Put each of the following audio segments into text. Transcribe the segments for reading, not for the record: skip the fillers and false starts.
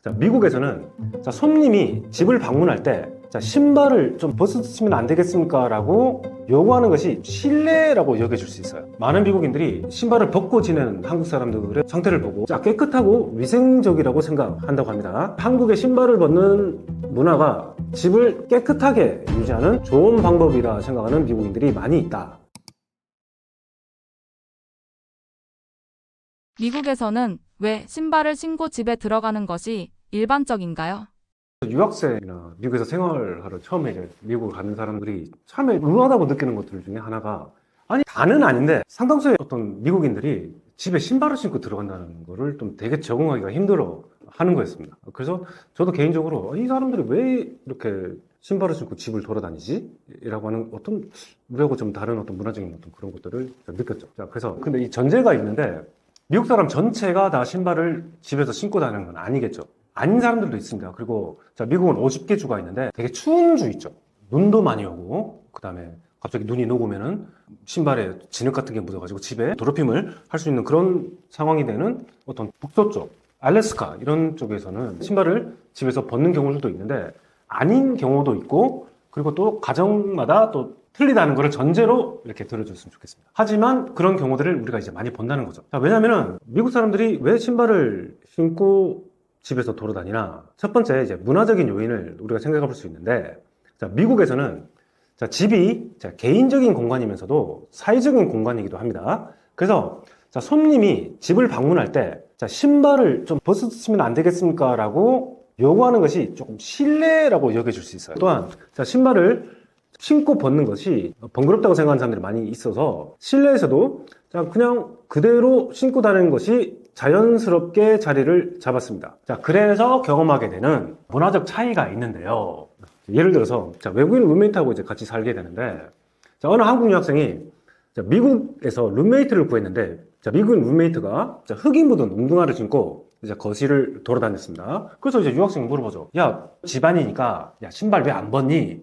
자, 미국에서는 자, 손님이 집을 방문할 때 자, 신발을 좀 벗으시면 안 되겠습니까? 라고 요구하는 것이 실례라고 여겨질 수 있어요. 많은 미국인들이 신발을 벗고 지내는 한국 사람들의 상태를 보고 자, 깨끗하고 위생적이라고 생각한다고 합니다. 한국의 신발을 벗는 문화가 집을 깨끗하게 유지하는 좋은 방법이라 생각하는 미국인들이 많이 있다. 미국에서는 왜 신발을 신고 집에 들어가는 것이 일반적인가요? 유학생이나 미국에서 생활하러 처음에 이제 미국을 가는 사람들이 처음에 의아하다고 느끼는 것들 중에 하나가 아니 다는 아닌데 상당수의 어떤 미국인들이 집에 신발을 신고 들어간다는 거를 좀 되게 적응하기가 힘들어 하는 거였습니다. 그래서 저도 개인적으로 이 사람들이 왜 이렇게 신발을 신고 집을 돌아다니지? 라고 하는 어떤 우리하고 좀 다른 어떤 문화적인 어떤 그런 것들을 느꼈죠. 자, 그래서 근데 이 전제가 있는데 미국 사람 전체가 다 신발을 집에서 신고 다니는 건 아니겠죠. 아닌 사람들도 있습니다. 그리고 자, 미국은 50개 주가 있는데 되게 추운 주 있죠. 눈도 많이 오고 그 다음에 갑자기 눈이 녹으면은 신발에 진흙 같은 게 묻어가지고 집에 더럽힘을 할 수 있는 그런 상황이 되는 어떤 북서쪽, 알래스카 이런 쪽에서는 신발을 집에서 벗는 경우들도 있는데 아닌 경우도 있고 그리고 또 가정마다 또 틀리다는 것을 전제로 이렇게 들어줬으면 좋겠습니다. 하지만 그런 경우들을 우리가 이제 많이 본다는 거죠. 자, 왜냐면은 미국 사람들이 왜 신발을 신고 집에서 돌아다니나? 첫 번째 이제 문화적인 요인을 우리가 생각해 볼 수 있는데 자, 미국에서는 자, 집이 자, 개인적인 공간이면서도 사회적인 공간이기도 합니다. 그래서 자, 손님이 집을 방문할 때 자, 신발을 좀 벗으시면 안 되겠습니까? 라고 요구하는 것이 조금 실례라고 여겨질 수 있어요. 또한 자, 신발을 신고 벗는 것이 번거롭다고 생각하는 사람들이 많이 있어서 실내에서도 자, 그냥 그대로 신고 다니는 것이 자연스럽게 자리를 잡았습니다. 자, 그래서 경험하게 되는 문화적 차이가 있는데요. 예를 들어서 자, 외국인 룸메이트하고 이제 같이 살게 되는데 자, 어느 한국 유학생이 자, 미국에서 룸메이트를 구했는데 자, 미국인 룸메이트가 자, 흙이 묻은 운동화를 신고 이제 거실을 돌아다녔습니다. 그래서 이제 유학생이 물어보죠. 야, 집안이니까 야, 신발 왜 안 벗니?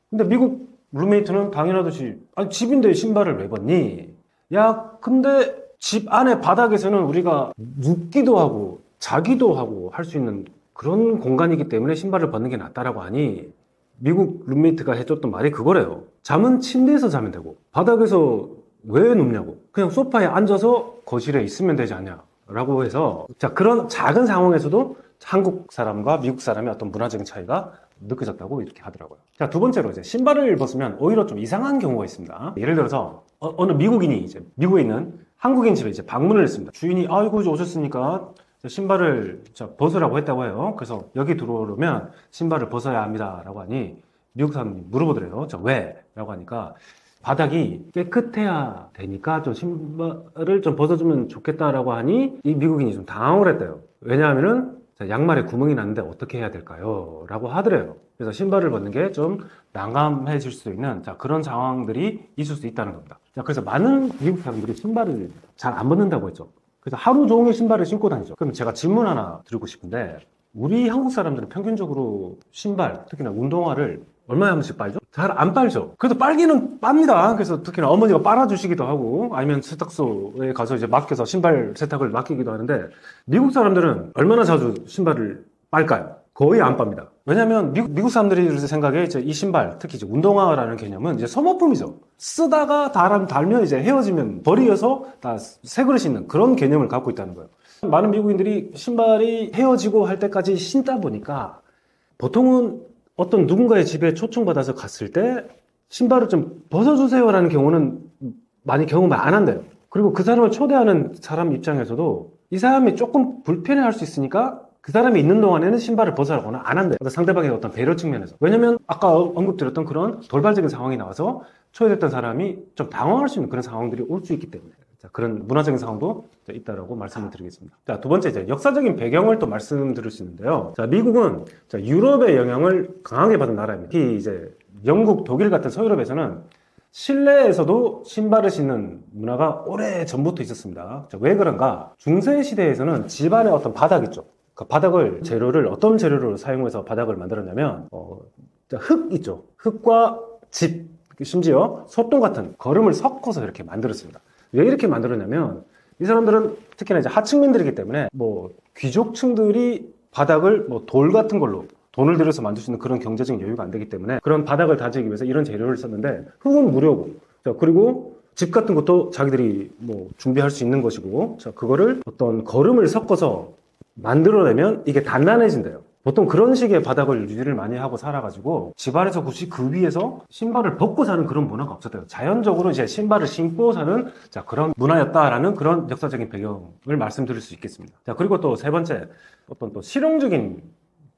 근데 미국 룸메이트는 당연하듯이 아니 집인데 신발을 왜 벗니? 야, 근데 집 안에 바닥에서는 우리가 눕기도 하고 자기도 하고 할 수 있는 그런 공간이기 때문에 신발을 벗는 게 낫다라고 하니 미국 룸메이트가 해줬던 말이 그거래요. 잠은 침대에서 자면 되고 바닥에서 왜 눕냐고. 그냥 소파에 앉아서 거실에 있으면 되지 않냐 라고 해서 자, 그런 작은 상황에서도 한국 사람과 미국 사람의 어떤 문화적인 차이가 느껴졌다고 이렇게 하더라고요. 자, 두 번째로 이제 신발을 벗으면 오히려 좀 이상한 경우가 있습니다. 예를 들어서 어느 미국인이 이제 미국에 있는 한국인 집에 이제 방문을 했습니다. 주인이 아이고 이제 오셨으니까 신발을 벗으라고 했다고 해요. 그래서 여기 들어오려면 신발을 벗어야 합니다라고 하니 미국 사람이 물어보더래요. 자, 왜? 라고 하니까 바닥이 깨끗해야 되니까 좀 신발을 좀 벗어주면 좋겠다라고 하니 이 미국인이 좀 당황을 했대요. 왜냐하면은 양말에 구멍이 났는데 어떻게 해야 될까요? 라고 하더래요. 그래서 신발을 벗는 게 좀 난감해질 수 있는 자, 그런 상황들이 있을 수 있다는 겁니다. 자, 그래서 많은 미국 사람들이 신발을 잘 안 벗는다고 했죠. 그래서 하루 종일 신발을 신고 다니죠. 그럼 제가 질문 하나 드리고 싶은데 우리 한국 사람들은 평균적으로 신발, 특히나 운동화를 얼마에 한 번씩 빨죠? 잘 안 빨죠. 그래도 빨기는 빱니다. 그래서 특히나 어머니가 빨아주시기도 하고 아니면 세탁소에 가서 이제 맡겨서 신발 세탁을 맡기기도 하는데 미국 사람들은 얼마나 자주 신발을 빨까요? 거의 안 빱니다. 왜냐면 미국 사람들이 생각에 이제 이 신발, 특히 이제 운동화라는 개념은 이제 소모품이죠. 쓰다가 달면 이제 헤어지면 버려서 다 새 그릇 신는 그런 개념을 갖고 있다는 거예요. 많은 미국인들이 신발이 헤어지고 할 때까지 신다 보니까 보통은 어떤 누군가의 집에 초청받아서 갔을 때 신발을 좀 벗어주세요라는 경우는 많이 경험을 안 한대요. 그리고 그 사람을 초대하는 사람 입장에서도 이 사람이 조금 불편해할 수 있으니까 그 사람이 있는 동안에는 신발을 벗으라고는 안 한대요. 상대방의 어떤 배려 측면에서. 왜냐면 아까 언급드렸던 그런 돌발적인 상황이 나와서 초대됐던 사람이 좀 당황할 수 있는 그런 상황들이 올 수 있기 때문에 자, 그런 문화적인 상황도 있다라고 말씀을 드리겠습니다. 자, 두 번째 이제 역사적인 배경을 또 말씀드릴 수 있는데요. 자, 미국은 자, 유럽의 영향을 강하게 받은 나라입니다. 특히 이제 영국, 독일 같은 서유럽에서는 실내에서도 신발을 신는 문화가 오래 전부터 있었습니다. 자, 왜 그런가? 중세 시대에서는 집안의 어떤 바닥 있죠. 그 바닥을 재료를 어떤 재료를 사용해서 바닥을 만들었냐면 흙 있죠. 흙과 집, 심지어 소똥 같은 거름을 섞어서 이렇게 만들었습니다. 왜 이렇게 만들었냐면 이 사람들은 특히나 이제 하층민들이기 때문에 뭐 귀족층들이 바닥을 뭐 돌 같은 걸로 돈을 들여서 만들 수 있는 그런 경제적인 여유가 안 되기 때문에 그런 바닥을 다지기 위해서 이런 재료를 썼는데 흙은 무료고, 자, 그리고 집 같은 것도 자기들이 뭐 준비할 수 있는 것이고, 자, 그거를 어떤 거름을 섞어서 만들어내면 이게 단단해진대요. 보통 그런 식의 바닥을 유지를 많이 하고 살아가지고 집안에서 굳이 그 위에서 신발을 벗고 사는 그런 문화가 없었대요. 자연적으로 이제 신발을 신고 사는, 자, 그런 문화였다라는 그런 역사적인 배경을 말씀드릴 수 있겠습니다. 자, 그리고 또 세 번째, 어떤 또 실용적인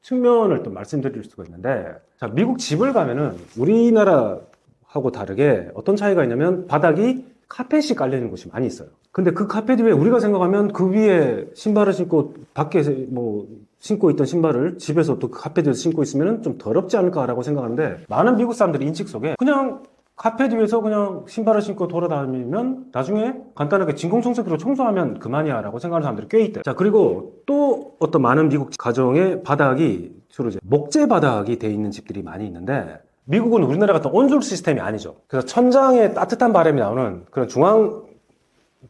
측면을 또 말씀드릴 수가 있는데, 자, 미국 집을 가면은 우리나라하고 다르게 어떤 차이가 있냐면 바닥이 카펫이 깔려있는 곳이 많이 있어요. 근데 그 카펫 위에 우리가 생각하면 그 위에 신발을 신고 밖에 뭐 신고 있던 신발을 집에서 또 그 카펫 위에서 신고 있으면 좀 더럽지 않을까라고 생각하는데, 많은 미국 사람들의 인식 속에 그냥 카펫 위에서 그냥 신발을 신고 돌아다니면 나중에 간단하게 진공청소기로 청소하면 그만이야 라고 생각하는 사람들이 꽤 있대요. 자, 그리고 또 어떤 많은 미국 가정의 바닥이 주로 이제 목재 바닥이 돼 있는 집들이 많이 있는데, 미국은 우리나라 같은 온돌 시스템이 아니죠. 그래서 천장에 따뜻한 바람이 나오는 그런 중앙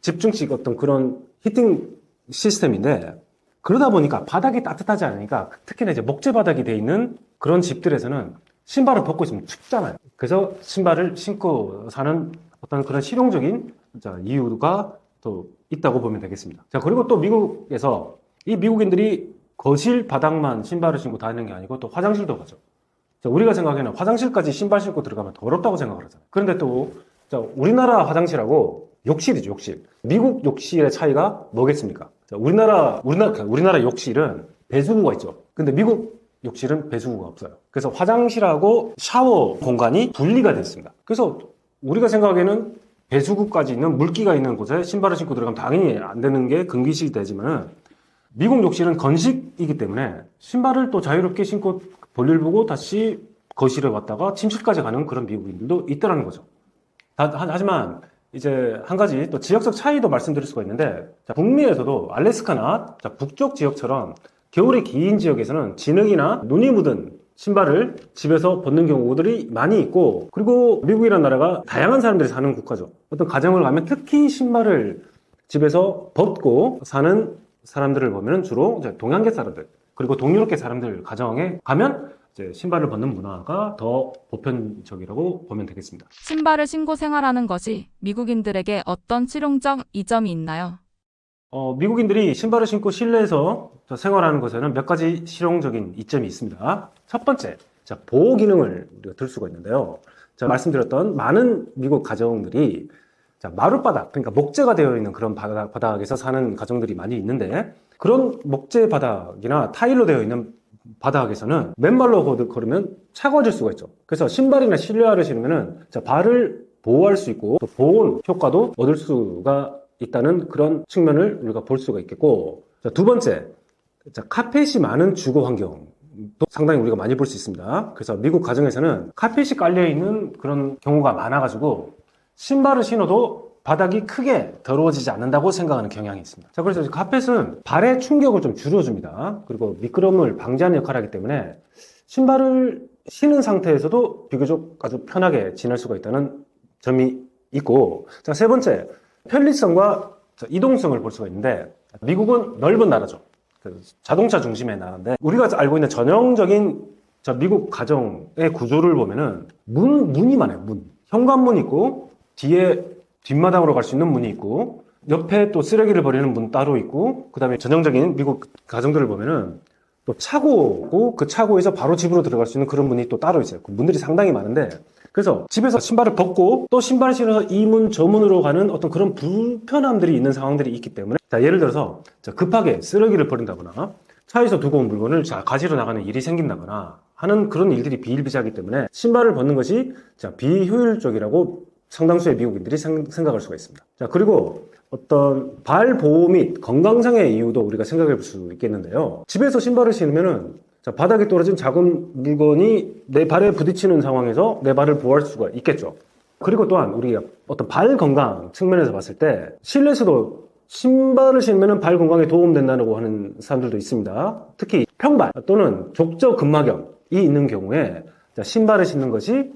집중식 어떤 그런 히팅 시스템인데, 그러다 보니까 바닥이 따뜻하지 않으니까 특히나 이제 목재 바닥이 돼 있는 그런 집들에서는 신발을 벗고 있으면 춥잖아요. 그래서 신발을 신고 사는 어떤 그런 실용적인, 자, 이유가 또 있다고 보면 되겠습니다. 자, 그리고 또 미국에서 이 미국인들이 거실 바닥만 신발을 신고 다니는 게 아니고 또 화장실도 가죠. 자, 우리가 생각에는 화장실까지 신발 신고 들어가면 더럽다고 생각을 하잖아요. 그런데 또, 자, 우리나라 화장실하고 욕실이죠, 욕실. 미국 욕실의 차이가 뭐겠습니까? 자, 우리나라 욕실은 배수구가 있죠. 근데 미국 욕실은 배수구가 없어요. 그래서 화장실하고 샤워 공간이 분리가 되어 있습니다. 그래서 우리가 생각하기에는 배수구까지 있는 물기가 있는 곳에 신발을 신고 들어가면 당연히 안 되는 게 금기식이 되지만, 미국 욕실은 건식이기 때문에 신발을 또 자유롭게 신고 볼일 보고 다시 거실에 왔다가 침실까지 가는 그런 미국인들도 있더라는 거죠. 하지만 이제 한 가지 또 지역적 차이도 말씀드릴 수가 있는데, 자, 북미에서도 알래스카나, 자, 북쪽 지역처럼 겨울이 긴 지역에서는 진흙이나 눈이 묻은 신발을 집에서 벗는 경우들이 많이 있고, 그리고 미국이라는 나라가 다양한 사람들이 사는 국가죠. 어떤 가정을 가면 특히 신발을 집에서 벗고 사는 사람들을 보면 주로 이제 동양계 사람들, 그리고 동유럽계 사람들 가정에 가면 이제 신발을 벗는 문화가 더 보편적이라고 보면 되겠습니다. 신발을 신고 생활하는 것이 미국인들에게 어떤 실용적 이점이 있나요? 미국인들이 신발을 신고 실내에서 생활하는 것에는 몇 가지 실용적인 이점이 있습니다. 첫 번째, 자, 보호 기능을 우리가 들 수가 있는데요. 자, 말씀드렸던 많은 미국 가정들이, 자, 마룻바닥, 그러니까 목재가 되어 있는 그런 바닥에서 사는 가정들이 많이 있는데, 그런 목재 바닥이나 타일로 되어 있는 바닥에서는 맨발로 걸으면 차가워질 수가 있죠. 그래서 신발이나 실내화를 신으면은, 자, 발을 보호할 수 있고 또 보온 효과도 얻을 수가 있다는 그런 측면을 우리가 볼 수가 있겠고, 자, 두 번째, 자, 카펫이 많은 주거 환경도 상당히 우리가 많이 볼 수 있습니다. 그래서 미국 가정에서는 카펫이 깔려 있는 그런 경우가 많아가지고 신발을 신어도 바닥이 크게 더러워지지 않는다고 생각하는 경향이 있습니다. 자, 그래서 카펫은 발의 충격을 좀 줄여줍니다. 그리고 미끄럼을 방지하는 역할을 하기 때문에 신발을 신은 상태에서도 비교적 아주 편하게 지낼 수가 있다는 점이 있고, 자, 세 번째, 편리성과 이동성을 볼 수가 있는데, 미국은 넓은 나라죠. 자동차 중심의 나라인데, 우리가 알고 있는 전형적인 미국 가정의 구조를 보면은 문이 많아요. 현관문 있고, 뒤에 뒷마당으로 갈 수 있는 문이 있고, 옆에 또 쓰레기를 버리는 문 따로 있고, 그 다음에 전형적인 미국 가정들을 보면은 또 차고고, 그 차고에서 바로 집으로 들어갈 수 있는 그런 문이 또 따로 있어요. 그 문들이 상당히 많은데, 그래서 집에서 신발을 벗고 또 신발을 신어서 이 문 저 문으로 가는 어떤 그런 불편함들이 있는 상황들이 있기 때문에, 자, 예를 들어서 급하게 쓰레기를 버린다거나 차에서 두고 온 물건을 가지러 나가는 일이 생긴다거나 하는 그런 일들이 비일비재하기 때문에 신발을 벗는 것이 비효율적이라고 상당수의 미국인들이 생각할 수가 있습니다. 자, 그리고 어떤 발 보호 및 건강상의 이유도 우리가 생각해 볼 수 있겠는데요. 집에서 신발을 신으면은, 자, 바닥에 떨어진 작은 물건이 내 발에 부딪히는 상황에서 내 발을 보호할 수가 있겠죠. 그리고 또한 우리가 어떤 발 건강 측면에서 봤을 때 실내에서도 신발을 신으면 발 건강에 도움된다고 하는 사람들도 있습니다. 특히 평발 또는 족저근막염이 있는 경우에, 자, 신발을 신는 것이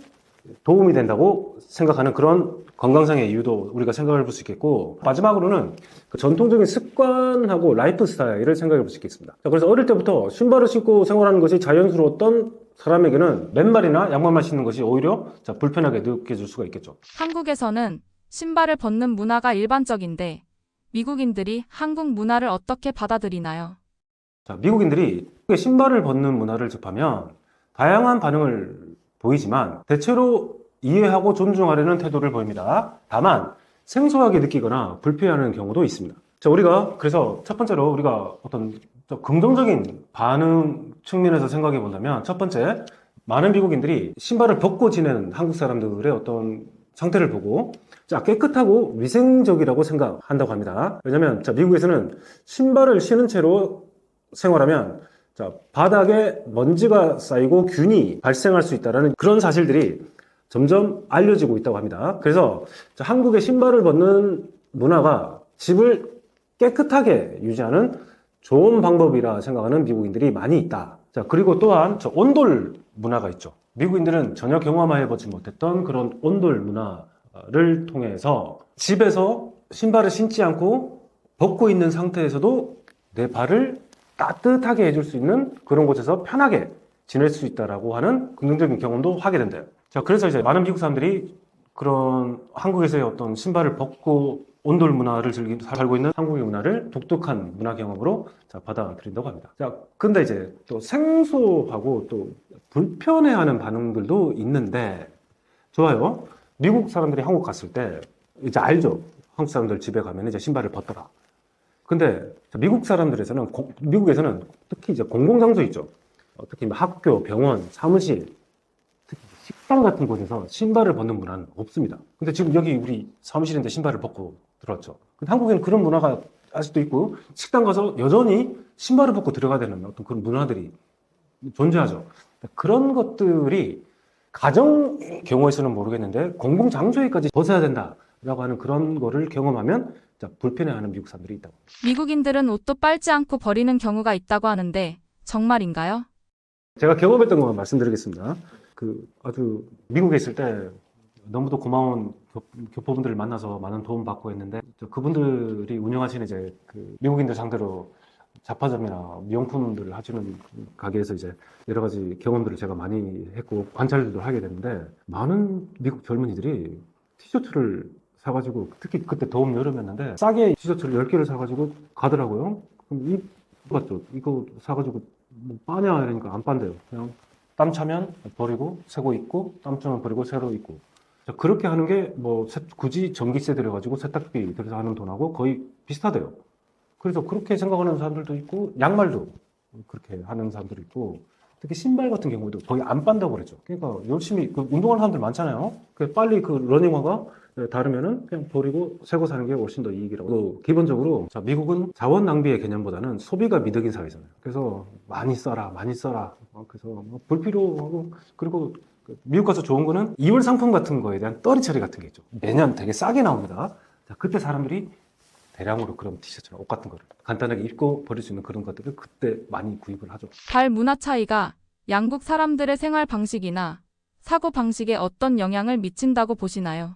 도움이 된다고 생각하는 그런 건강상의 이유도 우리가 생각해 볼 수 있겠고, 마지막으로는 그 전통적인 습관하고 라이프 스타일을 생각해 볼 수 있겠습니다. 자, 그래서 어릴 때부터 신발을 신고 생활하는 것이 자연스러웠던 사람에게는 맨발이나 양말만 신는 것이 오히려 불편하게 느껴질 수가 있겠죠. 한국에서는 신발을 벗는 문화가 일반적인데 미국인들이 한국 문화를 어떻게 받아들이나요? 자, 미국인들이 신발을 벗는 문화를 접하면 다양한 반응을 보이지만 대체로 이해하고 존중하려는 태도를 보입니다. 다만 생소하게 느끼거나 불편해하는 경우도 있습니다. 자, 우리가 그래서 첫 번째로 우리가 어떤 긍정적인 반응 측면에서 생각해 본다면, 첫 번째, 많은 미국인들이 신발을 벗고 지내는 한국 사람들의 어떤 상태를 보고 깨끗하고 위생적이라고 생각한다고 합니다. 왜냐하면 미국에서는 신발을 신은 채로 생활하면 바닥에 먼지가 쌓이고 균이 발생할 수 있다는 그런 사실들이 점점 알려지고 있다고 합니다. 그래서 한국의 신발을 벗는 문화가 집을 깨끗하게 유지하는 좋은 방법이라 생각하는 미국인들이 많이 있다. 자, 그리고 또한 온돌 문화가 있죠. 미국인들은 전혀 경험해보지 못했던 그런 온돌 문화를 통해서 집에서 신발을 신지 않고 벗고 있는 상태에서도 내 발을 따뜻하게 해줄 수 있는 그런 곳에서 편하게 지낼 수 있다라고 하는 긍정적인 경험도 하게 된대요. 자, 그래서 이제 많은 미국 사람들이 그런 한국에서의 어떤 신발을 벗고 온돌 문화를 살고 있는 한국의 문화를 독특한 문화 경험으로 받아들인다고 합니다. 자, 근데 이제 또 생소하고 또 불편해하는 반응들도 있는데, 좋아요. 미국 사람들이 한국 갔을 때 이제 알죠. 한국 사람들 집에 가면 이제 신발을 벗더라. 근데 미국 사람들에서는 미국에서는 특히 이제 공공장소 있죠. 특히 학교, 병원, 사무실, 특히 식당 같은 곳에서 신발을 벗는 문화는 없습니다. 근데 지금 여기 우리 사무실인데 신발을 벗고 들어왔죠. 근데 한국에는 그런 문화가 아직도 있고, 식당 가서 여전히 신발을 벗고 들어가야 되는 어떤 그런 문화들이 존재하죠. 그런 것들이 가정 경우에서는 모르겠는데 공공장소에까지 벗어야 된다라고 하는 그런 거를 경험하면 불편해하는 미국 사람들이 있다고. 미국인들은 옷도 빨지 않고 버리는 경우가 있다고 하는데 정말인가요? 제가 경험했던 것만 말씀드리겠습니다. 아주 미국에 있을 때 너무도 고마운 교포분들을 만나서 많은 도움 받고 했는데, 그분들이 운영하시는 이제 미국인들 상대로 잡화점이나 명품들을 하시는 가게에서 이제 여러 가지 경험들을 제가 많이 했고 관찰들도 하게 됐는데, 많은 미국 젊은이들이 티셔츠를 사가지고, 특히 그때 더운 여름이었는데 싸게 티셔츠를 10개를 사가지고 가더라고요. 그럼 맞죠? 이거 사가지고 뭐 빠냐 이러니까 안 빤대요. 그냥 땀 차면 버리고 새거 입고, 땀 차면 버리고 새로 입고. 자, 그렇게 하는 게 뭐 굳이 전기세 들여가지고 세탁비 들여서 하는 돈하고 거의 비슷하대요. 그래서 그렇게 생각하는 사람들도 있고, 양말도 그렇게 하는 사람들도 있고, 특히 신발 같은 경우도 거의 안 빤다고 그랬죠. 그러니까 열심히 운동하는 사람들 많잖아요. 빨리 러닝화가 다르면은 그냥 버리고 새거 사는 게 훨씬 더 이익이라고. 또 기본적으로 미국은 자원 낭비의 개념보다는 소비가 미덕인 사회잖아요. 그래서 많이 써라, 많이 써라. 그래서 불필요하고, 그리고 미국 가서 좋은 거는 2월 상품 같은 거에 대한 떨이 처리 같은 게 있죠. 매년 되게 싸게 나옵니다. 자, 그때 사람들이 대량으로 그런 티셔츠나 옷 같은 거를 간단하게 입고 버릴 수 있는 그런 것들을 그때 많이 구입을 하죠. 발 문화 차이가 양국 사람들의 생활 방식이나 사고 방식에 어떤 영향을 미친다고 보시나요?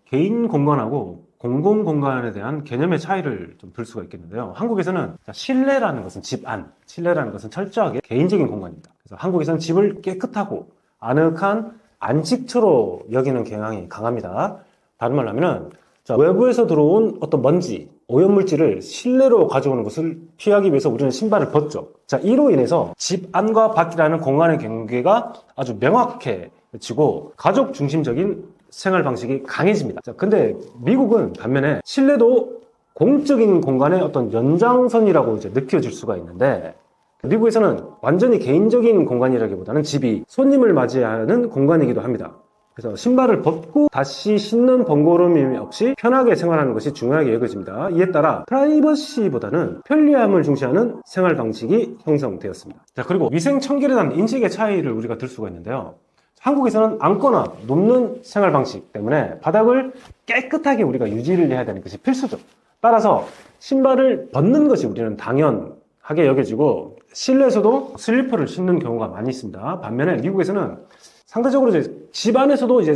개인 공간하고 공공 공간에 대한 개념의 차이를 좀 들 수가 있겠는데요. 한국에서는 실내라는 것은 집 안, 실내라는 것은 철저하게 개인적인 공간입니다. 그래서 한국에서는 집을 깨끗하고 아늑한 안식처로 여기는 경향이 강합니다. 다른 말로 하면은 외부에서 들어온 어떤 먼지, 오염물질을 실내로 가져오는 것을 피하기 위해서 우리는 신발을 벗죠. 자, 이로 인해서 집 안과 밖이라는 공간의 경계가 아주 명확해지고 가족 중심적인 생활 방식이 강해집니다. 자, 근데 미국은 반면에 실내도 공적인 공간의 어떤 연장선이라고 이제 느껴질 수가 있는데, 미국에서는 완전히 개인적인 공간이라기보다는 집이 손님을 맞이하는 공간이기도 합니다. 그래서 신발을 벗고 다시 신는 번거로움이 없이 편하게 생활하는 것이 중요하게 여겨집니다. 이에 따라 프라이버시보다는 편리함을 중시하는 생활 방식이 형성되었습니다. 자, 그리고 위생 청결에 대한 인식의 차이를 우리가 들 수가 있는데요. 한국에서는 앉거나 눕는 생활 방식 때문에 바닥을 깨끗하게 우리가 유지를 해야 되는 것이 필수죠. 따라서 신발을 벗는 것이 우리는 당연하게 여겨지고, 실내에서도 슬리퍼를 신는 경우가 많이 있습니다. 반면에 미국에서는 상대적으로 이제 집 안에서도 이제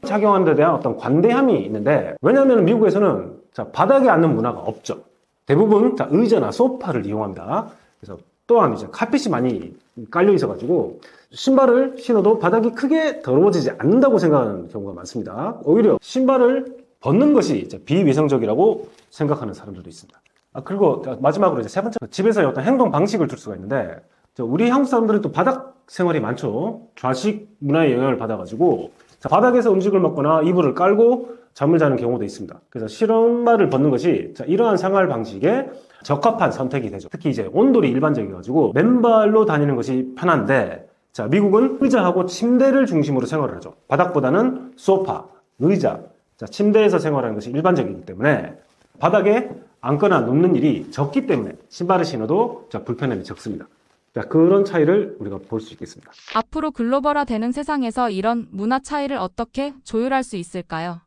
작용하는 데 대한 어떤 관대함이 있는데, 왜냐하면 미국에서는 자, 바닥에 앉는 문화가 없죠. 대부분 자, 의자나 소파를 이용합니다. 그래서 또한 이제 카펫이 많이 깔려 있어가지고 신발을 신어도 바닥이 크게 더러워지지 않는다고 생각하는 경우가 많습니다. 오히려 신발을 벗는 것이 이제 비위생적이라고 생각하는 사람들도 있습니다. 그리고 마지막으로 이제 세 번째, 집에서의 어떤 행동 방식을 둘 수가 있는데, 우리 한국 사람들은 또 바닥 생활이 많죠. 좌식 문화의 영향을 받아가지고 자, 바닥에서 음식을 먹거나 이불을 깔고 잠을 자는 경우도 있습니다. 그래서 신발을 벗는 것이 자, 이러한 생활 방식에 적합한 선택이 되죠. 특히 이제 온돌이 일반적이어가지고 맨발로 다니는 것이 편한데, 자, 미국은 의자하고 침대를 중심으로 생활을 하죠. 바닥보다는 소파, 의자, 자, 침대에서 생활하는 것이 일반적이기 때문에 바닥에 앉거나 눕는 일이 적기 때문에 신발을 신어도 자, 불편함이 적습니다. 자, 그런 차이를 우리가 볼 수 있겠습니다. 앞으로 글로벌화되는 세상에서 이런 문화 차이를 어떻게 조율할 수 있을까요?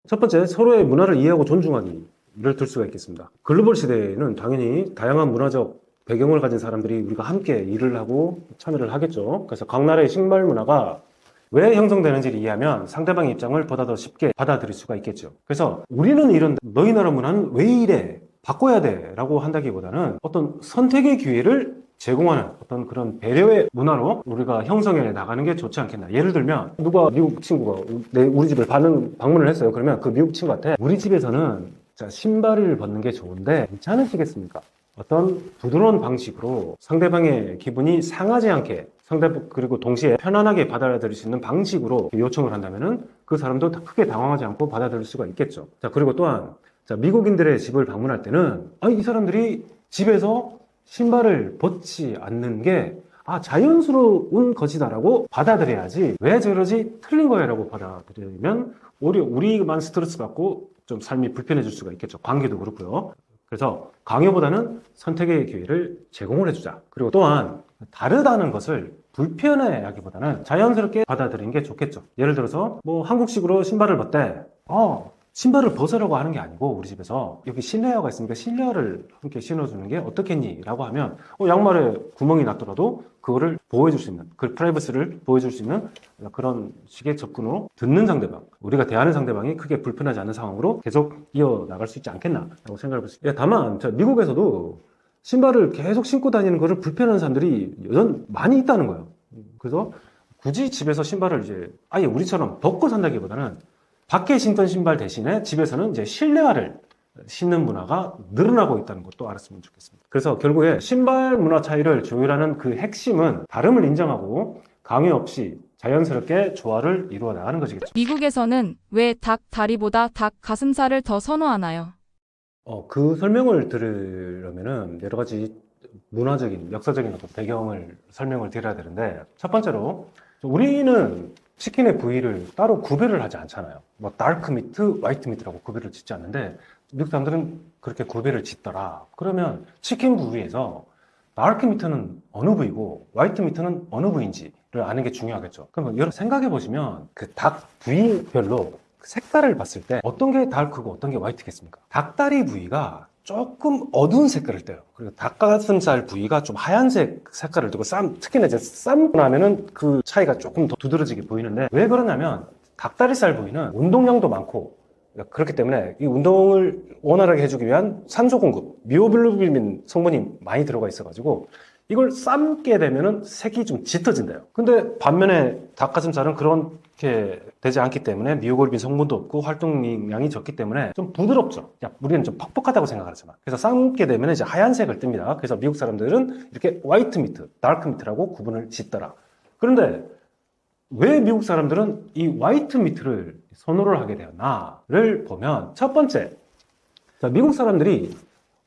첫 번째, 서로의 문화를 이해하고 존중하기를 들 수가 있겠습니다. 글로벌 시대에는 당연히 다양한 문화적 배경을 가진 사람들이 우리가 함께 일을 하고 참여를 하겠죠. 그래서 각 나라의 신발 문화가 왜 형성되는지를 이해하면 상대방의 입장을 보다 더 쉽게 받아들일 수가 있겠죠. 그래서 우리는 이런 너희 나라 문화는 왜 이래? 바꿔야 돼 라고 한다기보다는 어떤 선택의 기회를 제공하는 어떤 그런 배려의 문화로 우리가 형성해 나가는 게 좋지 않겠나. 예를 들면 누가 미국 친구가 우리 집을 방문을 했어요. 그러면 그 미국 친구한테 우리 집에서는 자, 신발을 벗는 게 좋은데 괜찮으시겠습니까? 어떤 부드러운 방식으로 상대방의 기분이 상하지 않게 그리고 동시에 편안하게 받아들일 수 있는 방식으로 요청을 한다면은 그 사람도 크게 당황하지 않고 받아들일 수가 있겠죠. 자, 그리고 또한 자, 미국인들의 집을 방문할 때는 이 사람들이 집에서 신발을 벗지 않는 게 자연스러운 것이다라고 받아들여야지, 왜 저러지 틀린 거야라고 받아들이면 오히려 우리만 스트레스 받고 좀 삶이 불편해질 수가 있겠죠. 관계도 그렇고요. 그래서 강요보다는 선택의 기회를 제공을 해주자. 그리고 또한 다르다는 것을 불편해하기보다는 자연스럽게 받아들이는 게 좋겠죠. 예를 들어서 뭐 한국식으로 신발을 벗대. 신발을 벗으라고 하는 게 아니고 우리 집에서 여기 실내화가 있으니까 실내화를 함께 신어주는 게 어떻겠니? 라고 하면 양말에 구멍이 났더라도 그거를 보호해줄 수 있는, 그 프라이버시를 보여줄 수 있는 그런 식의 접근으로 듣는 상대방, 우리가 대하는 상대방이 크게 불편하지 않는 상황으로 계속 이어나갈 수 있지 않겠나 라고 생각을 해봤습니다. 다만 미국에서도 신발을 계속 신고 다니는 것을 불편해하는 사람들이 여전 많이 있다는 거예요. 그래서 굳이 집에서 신발을 이제 아예 우리처럼 벗고 산다기보다는 밖에 신던 신발 대신에 집에서는 이제 실내화를 신는 문화가 늘어나고 있다는 것도 알았으면 좋겠습니다. 그래서 결국에 신발 문화 차이를 조율하는 그 핵심은 다름을 인정하고 강요 없이 자연스럽게 조화를 이루어 나가는 것이겠죠. 미국에서는 왜 닭 다리보다 닭 가슴살을 더 선호하나요? 그 설명을 들으려면은 여러 가지 문화적인, 역사적인 어떤 배경을 설명을 드려야 되는데, 첫 번째로 우리는 치킨의 부위를 따로 구별을 하지 않잖아요. 뭐 다크 미트, 화이트 미트라고 구별을 짓지 않는데 미국 사람들은 그렇게 구별을 짓더라. 그러면 치킨 부위에서 다크 미트는 어느 부위고 화이트 미트는 어느 부위인지를 아는 게 중요하겠죠. 그러면 여러분 생각해 보시면 그 닭 부위별로 색깔을 봤을 때 어떤 게 다크고 어떤 게 화이트겠습니까? 닭다리 부위가 조금 어두운 색깔을 떼요. 그리고 닭가슴살 부위가 좀 하얀색 색깔을 띠고 특히나 이제 삶고 나면은 그 차이가 조금 더 두드러지게 보이는데, 왜 그러냐면 닭다리살 부위는 운동량도 많고 그렇기 때문에 이 운동을 원활하게 해주기 위한 산소 공급, 미오글로빈 성분이 많이 들어가 있어가지고 이걸 삶게 되면은 색이 좀 짙어진대요. 근데 반면에 닭가슴살은 그렇게 되지 않기 때문에 미오글로빈 성분도 없고 활동량이 적기 때문에 좀 부드럽죠. 우리는 좀 퍽퍽하다고 생각하지만. 그래서 삶게 되면 이제 하얀색을 띱니다. 그래서 미국 사람들은 이렇게 화이트 미트, 다크 미트라고 구분을 짓더라. 그런데 왜 미국 사람들은 이 화이트 미트를 선호를 하게 되었나를 보면, 첫 번째, 미국 사람들이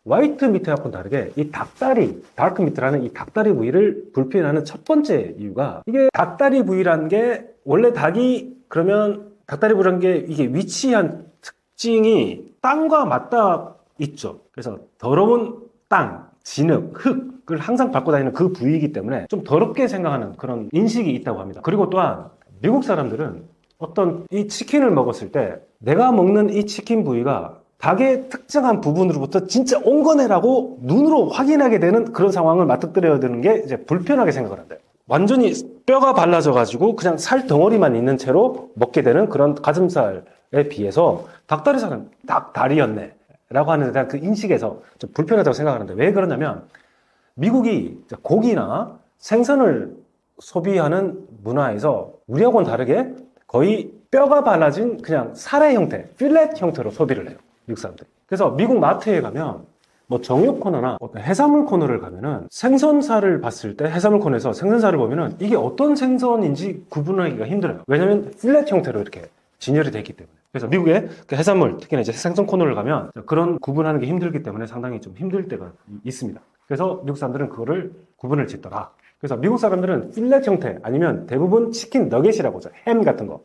화이트 미트하고는 다르게 이 닭다리, 다크 미트라는 이 닭다리 부위를 불편해하는 첫 번째 이유가, 이게 닭다리 부위라는 게 원래 닭이 그러면 닭다리 부위라는 게 이게 위치한 특징이 땅과 맞닿아 있죠. 그래서 더러운 땅, 진흙, 흙을 항상 밟고 다니는 그 부위이기 때문에 좀 더럽게 생각하는 그런 인식이 있다고 합니다. 그리고 또한 미국 사람들은 어떤 이 치킨을 먹었을 때 내가 먹는 이 치킨 부위가 닭의 특정한 부분으로부터 진짜 온 거네라고 눈으로 확인하게 되는 그런 상황을 맞닥뜨려야 되는 게 이제 불편하게 생각을 한대요. 완전히 뼈가 발라져가지고 그냥 살 덩어리만 있는 채로 먹게 되는 그런 가슴살에 비해서 닭다리살은 닭다리였네 라고 하는 데 대한 그 인식에서 좀 불편하다고 생각하는데, 왜 그러냐면 미국이 고기나 생선을 소비하는 문화에서 우리하고는 다르게 거의 뼈가 발라진 그냥 살의 형태, 필렛 형태로 소비를 해요, 미국 사람들이. 그래서 미국 마트에 가면 뭐 정육 코너나 어떤 해산물 코너를 가면은 생선살을 봤을 때, 해산물 코너에서 생선살을 보면은 이게 어떤 생선인지 구분하기가 힘들어요. 왜냐면 필렛 형태로 이렇게 진열이 되어 있기 때문에. 그래서 미국의 그 해산물, 특히나 이제 생선 코너를 가면 그런 구분하는 게 힘들기 때문에 상당히 좀 힘들 때가 있습니다. 그래서 미국 사람들은 그거를 구분을 짓더라. 그래서 미국 사람들은 필렛 형태 아니면 대부분 치킨 너겟이라고 하죠. 햄 같은 거.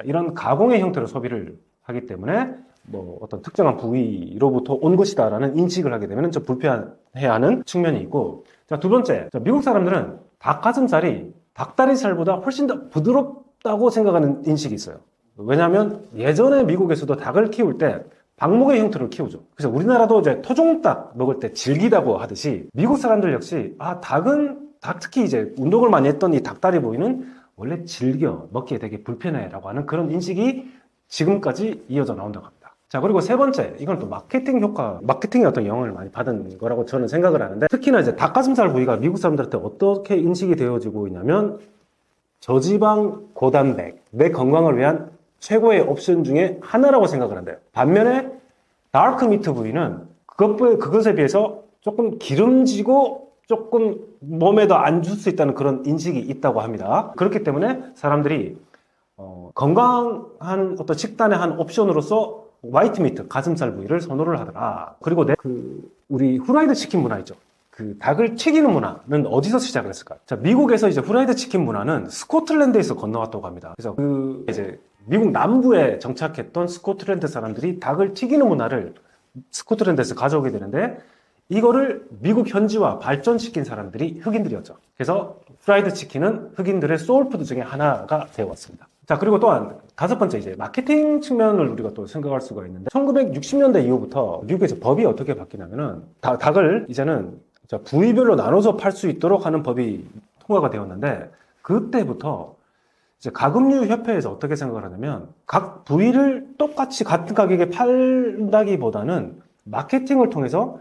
이런 가공의 형태로 소비를 하기 때문에 뭐 어떤 특정한 부위로부터 온 것이다라는 인식을 하게 되면 좀 불편해하는 측면이 있고, 자, 두 번째, 미국 사람들은 닭가슴살이 닭다리살보다 훨씬 더 부드럽다고 생각하는 인식이 있어요. 왜냐하면 예전에 미국에서도 닭을 키울 때 방목의 형태로 키우죠. 그래서 우리나라도 이제 토종닭 먹을 때 질기다고 하듯이 미국 사람들 역시 닭 특히 이제 운동을 많이 했던 이 닭다리 부위는 원래 질겨 먹기에 되게 불편해라고 하는 그런 인식이 지금까지 이어져 나온다고 합니다. 자, 그리고 세 번째, 이건 또 마케팅의 어떤 영향을 많이 받은 거라고 저는 생각을 하는데, 특히나 이제 닭가슴살 부위가 미국 사람들한테 어떻게 인식이 되어지고 있냐면 저지방 고단백, 내 건강을 위한 최고의 옵션 중에 하나라고 생각을 한대요. 반면에 다크 미트 부위는 그것에 비해서 조금 기름지고 조금 몸에 더 안 줄 수 있다는 그런 인식이 있다고 합니다. 그렇기 때문에 사람들이 건강한 어떤 식단의 한 옵션으로서 화이트 미트, 가슴살 부위를 선호를 하더라. 그리고 우리 후라이드 치킨 문화 있죠. 그 닭을 튀기는 문화는 어디서 시작을 했을까요? 자, 미국에서 이제 후라이드 치킨 문화는 스코틀랜드에서 건너왔다고 합니다. 그래서 이제 미국 남부에 정착했던 스코틀랜드 사람들이 닭을 튀기는 문화를 스코틀랜드에서 가져오게 되는데, 이거를 미국 현지화 발전시킨 사람들이 흑인들이었죠. 그래서 프라이드 치킨은 흑인들의 소울푸드 중에 하나가 되어왔습니다. 자, 그리고 또한 다섯 번째, 이제 마케팅 측면을 우리가 또 생각할 수가 있는데, 1960년대 이후부터 미국에서 법이 어떻게 바뀌냐면은 닭을 이제는 부위별로 나눠서 팔 수 있도록 하는 법이 통과가 되었는데, 그때부터 이제 가금류 협회에서 어떻게 생각을 하냐면 각 부위를 똑같이 같은 가격에 팔다기보다는 마케팅을 통해서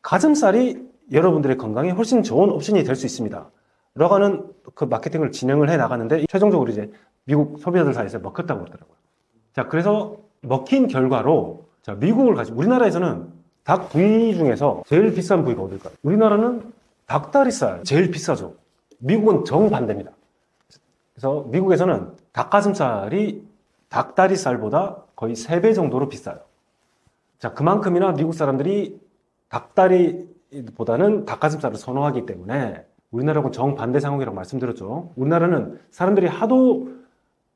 가슴살이 여러분들의 건강에 훨씬 좋은 옵션이 될 수 있습니다 라고 하는 그 마케팅을 진행을 해 나가는데, 최종적으로 이제 미국 소비자들 사이에서 먹혔다고 그러더라고요. 자, 그래서 먹힌 결과로, 자, 우리나라에서는 닭 부위 중에서 제일 비싼 부위가 어딜까요? 우리나라는 닭다리살 제일 비싸죠. 미국은 정반대입니다. 그래서 미국에서는 닭가슴살이 닭다리살보다 거의 3배 정도로 비싸요. 자, 그만큼이나 미국 사람들이 닭다리보다는 닭가슴살을 선호하기 때문에 우리나라하고는 정반대 상황이라고 말씀드렸죠. 우리나라는 사람들이 하도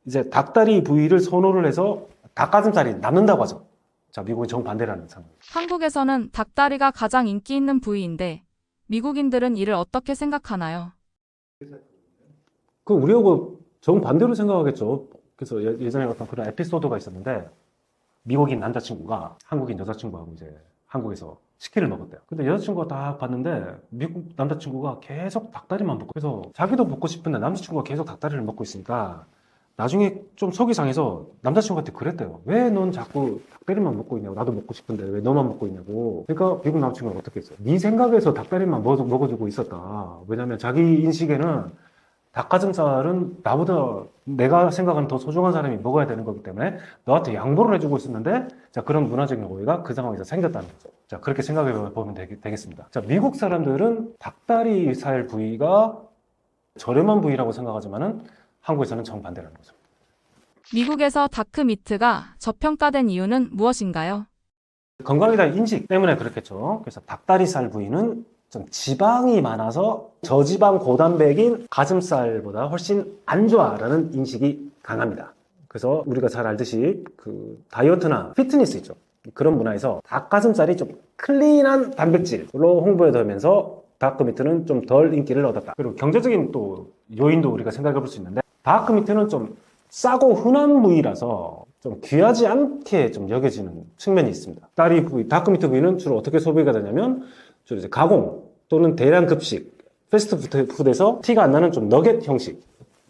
이제 닭다리 부위를 선호를 해서 닭가슴살이 남는다고 하죠. 자, 미국은 정반대라는 상황. 한국에서는 닭다리가 가장 인기 있는 부위인데 미국인들은 이를 어떻게 생각하나요? 우리하고 정반대로 생각하겠죠. 그래서 예전에 어떤 그런 에피소드가 있었는데, 미국인 남자친구가 한국인 여자친구하고 이제 한국에서 치킨을 먹었대요. 근데 여자친구가 딱 봤는데 미국 남자친구가 계속 닭다리만 먹고, 그래서 자기도 먹고 싶은데 남자친구가 계속 닭다리를 먹고 있으니까 나중에 좀 속이 상해서 남자친구한테 그랬대요. 왜 넌 자꾸 닭다리만 먹고 있냐고. 나도 먹고 싶은데 왜 너만 먹고 있냐고. 그러니까 미국 남자친구가 어떻게 했어요? 네 생각에서 닭다리만 먹어주고 있었다. 왜냐면 자기 인식에는 닭가슴살은 나보다 내가 생각하는 더 소중한 사람이 먹어야 되는 거기 때문에 너한테 양보를 해주고 있었는데, 자, 그런 문화적인 오해가 그 상황에서 생겼다는 거죠. 자, 그렇게 생각해 보면 되겠습니다. 자, 미국 사람들은 닭다리 살 부위가 저렴한 부위라고 생각하지만은 한국에서는 정반대라는 거죠. 미국에서 다크미트가 저평가된 이유는 무엇인가요? 건강에 대한 인식 때문에 그렇겠죠. 그래서 닭다리살 부위는 좀 지방이 많아서 저지방 고단백인 가슴살보다 훨씬 안 좋아라는 인식이 강합니다. 그래서 우리가 잘 알듯이 그 다이어트나 피트니스 있죠. 그런 문화에서 닭가슴살이 좀 클린한 단백질로 홍보되면서 다크미트는 좀 덜 인기를 얻었다. 그리고 경제적인 또 요인도 우리가 생각해 볼 수 있는데, 다크미트는 좀 싸고 흔한 부위라서 좀 귀하지 않게 좀 여겨지는 측면이 있습니다. 다크미트 부위는 주로 어떻게 소비가 되냐면, 주로 이제 가공 또는 대량 급식, 패스트푸드에서 티가 안 나는 좀 너겟 형식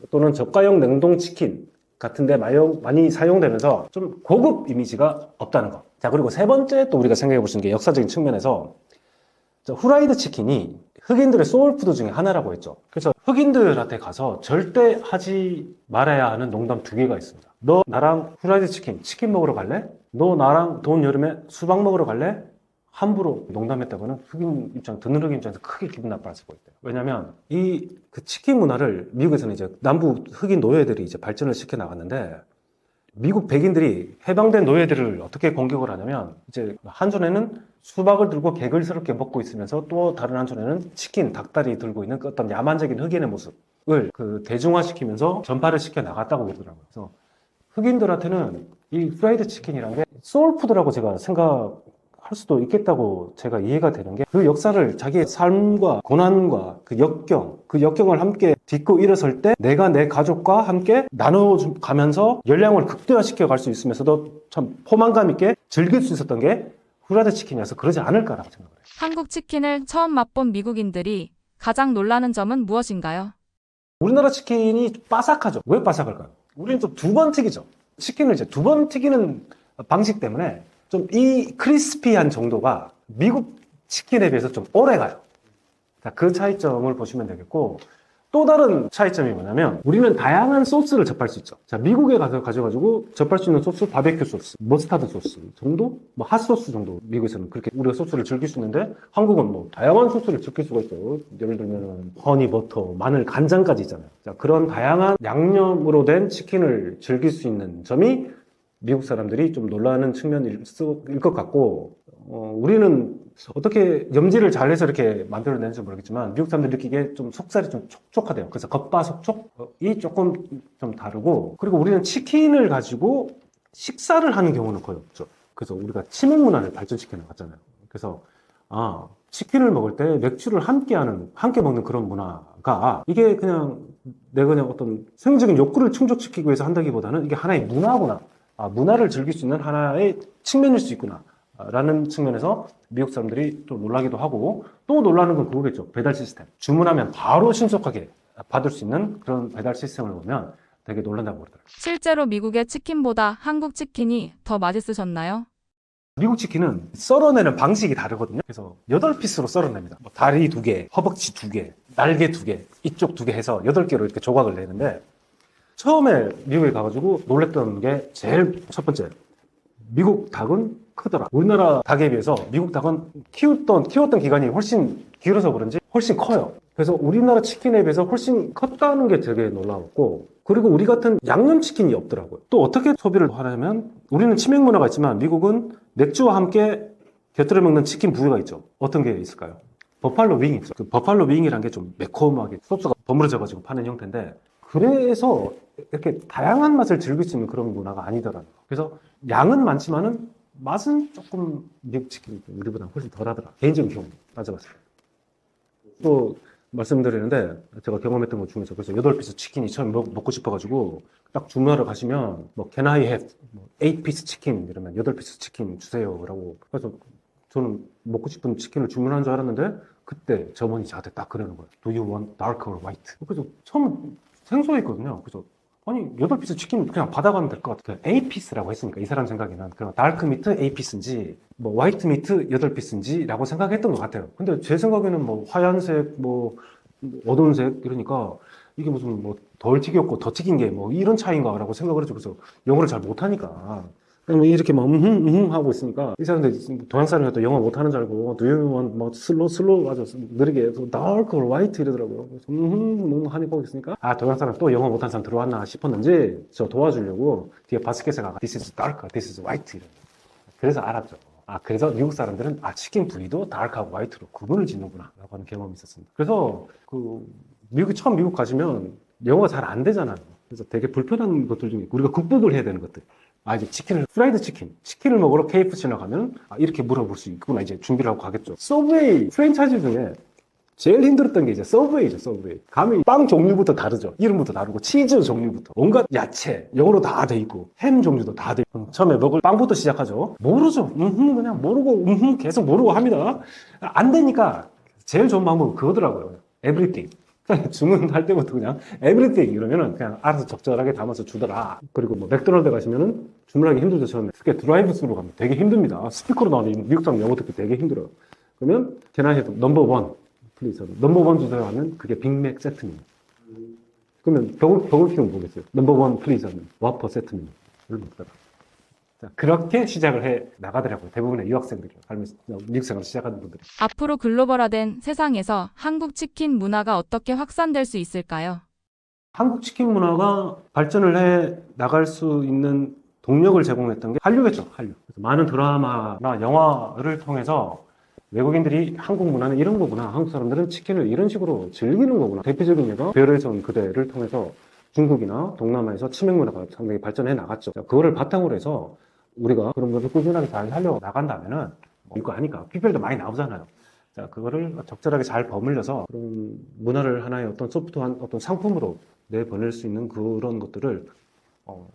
또는 저가형 냉동치킨 같은데 많이 사용되면서 좀 고급 이미지가 없다는 거. 자, 그리고 세 번째 또 우리가 생각해 볼 수 있는 게 역사적인 측면에서 후라이드 치킨이 흑인들의 소울푸드 중에 하나라고 했죠. 그래서 흑인들한테 가서 절대 하지 말아야 하는 농담 두 개가 있습니다. 너 나랑 후라이드 치킨 먹으러 갈래? 너 나랑 돈 여름에 수박 먹으러 갈래? 함부로 농담했다고는 듣는 흑인 입장에서 크게 기분 나빠할 수가 있대요. 왜냐면 그 치킨 문화를 미국에서는 이제 남부 흑인 노예들이 이제 발전을 시켜 나갔는데 미국 백인들이 해방된 노예들을 어떻게 공격을 하냐면 이제 한 손에는 수박을 들고 개걸스럽게 먹고 있으면서 또 다른 한 손에는 치킨, 닭다리 들고 있는 그 어떤 야만적인 흑인의 모습을 대중화시키면서 전파를 시켜 나갔다고 그러더라고요. 그래서 흑인들한테는 이 프라이드 치킨이라는 게 소울푸드라고 제가 생각할 수도 있겠다고 제가 이해가 되는 게 그 역사를 자기의 삶과 고난과 그 역경을 함께 딛고 일어설 때 내가 내 가족과 함께 나눠가면서 열량을 극대화시켜 갈 수 있으면서도 참 포만감 있게 즐길 수 있었던 게 후라이드 치킨이어서 그러지 않을까라고 생각을 해요. 한국 치킨을 처음 맛본 미국인들이 가장 놀라는 점은 무엇인가요? 우리나라 치킨이 바삭하죠. 왜 바삭할까요? 우리는 좀 두 번 튀기죠. 치킨을 이제 두 번 튀기는 방식 때문에 좀 이 크리스피한 정도가 미국 치킨에 비해서 좀 오래 가요. 자, 그 차이점을 보시면 되겠고, 또 다른 차이점이 뭐냐면 우리는 다양한 소스를 접할 수 있죠. 자, 미국에 가가지고 접할 수 있는 소스, 바베큐 소스, 머스타드 소스 정도, 뭐 핫소스 정도 미국에서는 그렇게 우리가 소스를 즐길 수 있는데 한국은 뭐 다양한 소스를 즐길 수가 있어요. 예를 들면 허니 버터, 마늘, 간장까지 있잖아요. 자, 그런 다양한 양념으로 된 치킨을 즐길 수 있는 점이 미국 사람들이 좀 놀라는 측면일 것 같고, 우리는 어떻게 염지를 잘해서 이렇게 만들어내는지 모르겠지만 미국 사람들이 느끼기에 좀 속살이 좀 촉촉하대요. 그래서 겉바속촉이 조금 좀 다르고, 그리고 우리는 치킨을 가지고 식사를 하는 경우는 거의 없죠. 그래서 우리가 치맥 문화를 발전시켜 나갔잖아요. 그래서 치킨을 먹을 때 맥주를 함께 먹는 그런 문화가 이게 내가 그냥 어떤 생적인 욕구를 충족시키기 위해서 한다기보다는 이게 하나의 문화구나. 문화를 즐길 수 있는 하나의 측면일 수 있구나 라는 측면에서 미국 사람들이 또 놀라기도 하고, 또 놀라는 건 그거겠죠. 배달 시스템. 주문하면 바로 신속하게 받을 수 있는 그런 배달 시스템을 보면 되게 놀란다고 그러더라고요. 실제로 미국의 치킨보다 한국 치킨이 더 맛있으셨나요? 미국 치킨은 썰어내는 방식이 다르거든요. 그래서 8피스로 썰어냅니다. 뭐 다리 2개, 허벅지 2개, 날개 2개, 이쪽 2개 해서 8개로 이렇게 조각을 내는데, 처음에 미국에 가가지고 놀랬던 게 제일 첫 번째, 미국 닭은 크더라. 우리나라 닭에 비해서 미국 닭은 키웠던 기간이 훨씬 길어서 그런지 훨씬 커요. 그래서 우리나라 치킨에 비해서 훨씬 컸다는 게 되게 놀라웠고, 그리고 우리 같은 양념치킨이 없더라고요. 또 어떻게 소비를 하냐면, 우리는 치맥 문화가 있지만 미국은 맥주와 함께 곁들여 먹는 치킨 부위가 있죠. 어떤 게 있을까요? 버팔로 윙이 있죠. 그 버팔로 윙이란 게 좀 매콤하게 소스가 버무려져가지고 파는 형태인데, 그래서 이렇게 다양한 맛을 즐길 수 있는 그런 문화가 아니더라고요. 그래서 양은 많지만은 맛은 조금 미국 치킨이 우리보다 훨씬 덜하더라. 개인적인 경험 따져봤어요. 또 말씀드리는데 제가 경험했던 것 중에서 그래서 8피스 치킨이 처음 먹고 싶어가지고 딱 주문하러 가시면 뭐 Can I have 8피스 치킨 이러면 8피스 치킨 주세요라고. 그래서 저는 먹고 싶은 치킨을 주문한 줄 알았는데 그때 점원이 저한테 딱 그러는 거예요. Do you want dark or white? 그래서 처음 생소했거든요. 그래서 아니 8피스 치킨 그냥 받아가면 될 것 같아요. A피스라고 했으니까 이 사람 생각에는 그냥 다크 미트 A피스인지 뭐 화이트 미트 8피스인지 라고 생각했던 것 같아요. 근데 제 생각에는 뭐 하얀색 뭐 어두운색 이러니까 이게 무슨 뭐 덜 튀겼고 더 튀긴 게 뭐 이런 차이인가 라고 생각을 했죠. 그래서 영어를 잘 못하니까 이렇게 막 하고 있으니까 이 사람들 동양 사람이 또 영어 못하는 줄 알고 Do you want 뭐 슬로우 아주 느리게 dark or white 이러더라고요. 그래서 하니까 있으니까 동양 사람 또 영어 못하는 사람 들어왔나 싶었는지 저 도와주려고 뒤에 바스켓에가 This is dark, this is white 이래. 그래서 알았죠. 그래서 미국 사람들은 치킨 부위도 dark하고 white로 구분을 짓는구나 라고 하는 경험이 있었습니다. 그래서 처음 미국 가시면 영어가 잘 안 되잖아요. 그래서 되게 불편한 것들 중에 우리가 극복을 해야 되는 것들. 이제 프라이드 치킨을 먹으러 KFC나 가면 이렇게 물어볼 수 있구나. 이제 준비를 하고 가겠죠. 서브웨이 프랜차이즈 중에 제일 힘들었던 게 이제 서브웨이죠, 서브웨이. 가면 빵 종류부터 다르죠. 이름부터 다르고, 치즈 종류부터. 온갖 야채, 영어로 다 돼 있고, 햄 종류도 다 돼 있고. 처음에 먹을 빵부터 시작하죠. 모르죠. 그냥 모르고, 계속 모르고 합니다. 안 되니까 제일 좋은 방법은 그거더라고요. everything. 주문할 때부터 그냥 everything 이러면은 그냥 알아서 적절하게 담아서 주더라. 그리고 뭐 맥도날드 가시면은 주문하기 힘들죠. 처음에 특히 드라이브 스루로 가면 되게 힘듭니다. 스피커로 나오는 미국 사람 영어 듣기 되게 힘들어요. 그러면 계란에도 넘버 원 플리즈 넘버 원 주세요 하면 그게 빅맥 세트입니다. 그러면 버거킹은 뭐겠어요? 넘버 원 플리즈 하면 와퍼 세트입니다. 이걸 먹다가 자, 그렇게 시작을 해 나가더라고요. 대부분의 유학생들이 미국 생활 시작하는 분들이. 앞으로 글로벌화된 세상에서 한국 치킨 문화가 어떻게 확산될 수 있을까요? 한국 치킨 문화가 발전을 해 나갈 수 있는 동력을 제공했던 게 한류겠죠, 한류. 그래서 많은 드라마나 영화를 통해서 외국인들이 한국 문화는 이런 거구나, 한국 사람들은 치킨을 이런 식으로 즐기는 거구나. 대표적인 예가 별의 전 그대를 통해서 중국이나 동남아에서 치맥 문화가 상당히 발전해 나갔죠. 그거를 바탕으로 해서 우리가 그런 것을 꾸준하게 잘 하려고 나간다면은 이거 하니까 PPL도 많이 나오잖아요. 자, 그거를 적절하게 잘 버무려서 그런 문화를 하나의 어떤 소프트한 어떤 상품으로 내보낼 수 있는 그런 것들을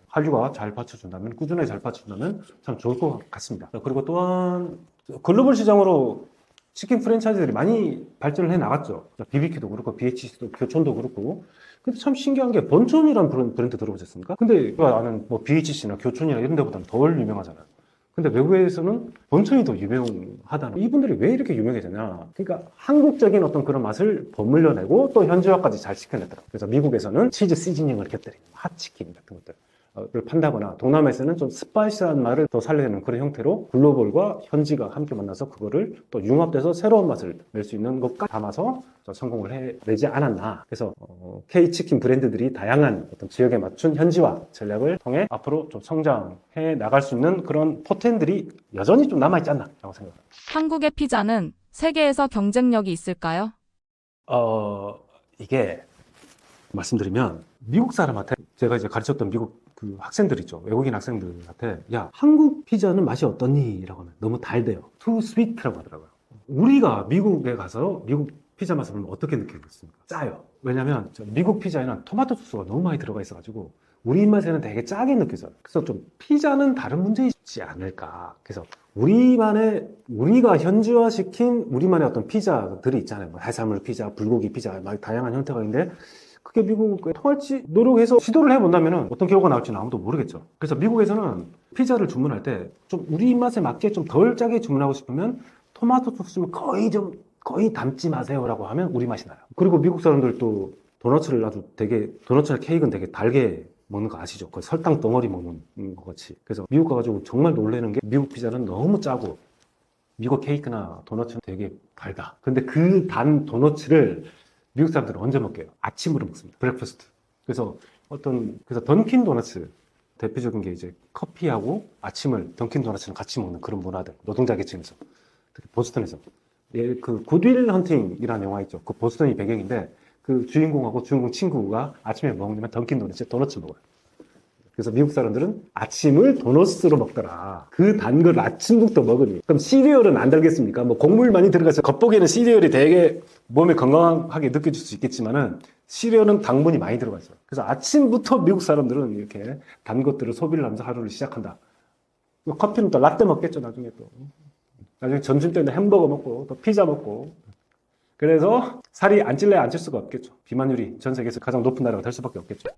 한류가 잘 받쳐준다면, 꾸준하게 잘 받쳐준다면 참 좋을 것 같습니다. 그리고 또한 글로벌 시장으로 치킨 프랜차이즈들이 많이 발전을 해 나갔죠. BBQ도 그렇고, BHC도, 교촌도 그렇고. 근데 참 신기한 게 번촌이라는 브랜드 들어보셨습니까? 근데 제가 아는 뭐 BHC나 교촌이나 이런 데보다는 덜 유명하잖아요. 근데 외국에서는 번촌이 더 유명하다는. 이분들이 왜 이렇게 유명해졌냐? 그러니까 한국적인 어떤 그런 맛을 버물려내고 또 현지화까지 잘 시켜냈더라고요. 그래서 미국에서는 치즈 시즈닝을 곁들인 핫치킨 같은 것들을 판다거나, 동남아에서는 좀 스파이시한 맛을 더 살려내는 그런 형태로 글로벌과 현지가 함께 만나서 그거를 또 융합돼서 새로운 맛을 낼 수 있는 것까지 담아서 성공을 해내지 않았나. 그래서 K치킨 브랜드들이 다양한 어떤 지역에 맞춘 현지화 전략을 통해 앞으로 좀 성장해 나갈 수 있는 그런 포텐들이 여전히 좀 남아있지 않나라고 생각합니다. 한국의 피자는 세계에서 경쟁력이 있을까요? 이게 말씀드리면 미국 사람한테, 제가 이제 가르쳤던 미국 그 학생들 있죠. 외국인 학생들한테 야, 한국 피자는 맛이 어떠니? 라고 하면 너무 달대요. too sweet라고 하더라고요. 우리가 미국에 가서 미국 피자 맛을 보면 어떻게 느끼겠습니까? 짜요. 왜냐면 미국 피자에는 토마토 소스가 너무 많이 들어가 있어가지고 우리 입맛에는 되게 짜게 느껴져요. 그래서 좀 피자는 다른 문제이지 않을까. 그래서 우리가 현지화시킨 우리만의 어떤 피자들이 있잖아요. 뭐 해산물 피자, 불고기 피자, 막 다양한 형태가 있는데 그게 미국에 통할지 노력해서 시도를 해본다면 어떤 결과가 나올지는 아무도 모르겠죠. 그래서 미국에서는 피자를 주문할 때 좀 우리 입맛에 맞게 좀 덜 짜게 주문하고 싶으면 토마토 소스를 거의 담지 마세요라고 하면 우리 맛이 나요. 그리고 미국 사람들도 도너츠나 케이크는 되게 달게 먹는 거 아시죠? 거의 설탕 덩어리 먹는 것 같이. 그래서 미국 가가지고 정말 놀라는 게 미국 피자는 너무 짜고 미국 케이크나 도너츠는 되게 달다. 근데 그 단 도너츠를 미국 사람들은 언제 먹게요? 아침으로 먹습니다. 브렉퍼스트. 그래서 던킨 도너츠 대표적인 게 이제 커피하고 아침을 던킨 도너츠랑 같이 먹는 그런 문화들. 노동자 계층에서. 특히 보스턴에서. 예, 그 굿윌 헌팅이라는 영화 있죠. 그 보스턴이 배경인데 그 주인공 친구가 아침에 먹으면 던킨 도너츠 먹어요. 그래서 미국 사람들은 아침을 도너츠로 먹더라. 그 단 걸 아침부터 먹으니. 그럼 시리얼은 안 달겠습니까? 뭐 곡물 많이 들어가서 겉보기에는 시리얼이 되게 몸에 건강하게 느껴질 수 있겠지만은 시리얼은 당분이 많이 들어가 있어요. 그래서 아침부터 미국 사람들은 이렇게 단 것들을 소비를 하면서 하루를 시작한다. 커피는 또 라떼 먹겠죠, 나중에 또. 나중에 점심 때는 햄버거 먹고 또 피자 먹고. 그래서 살이 안 찔래야 안 찔 수가 없겠죠. 비만율이 전 세계에서 가장 높은 나라가 될 수밖에 없겠죠.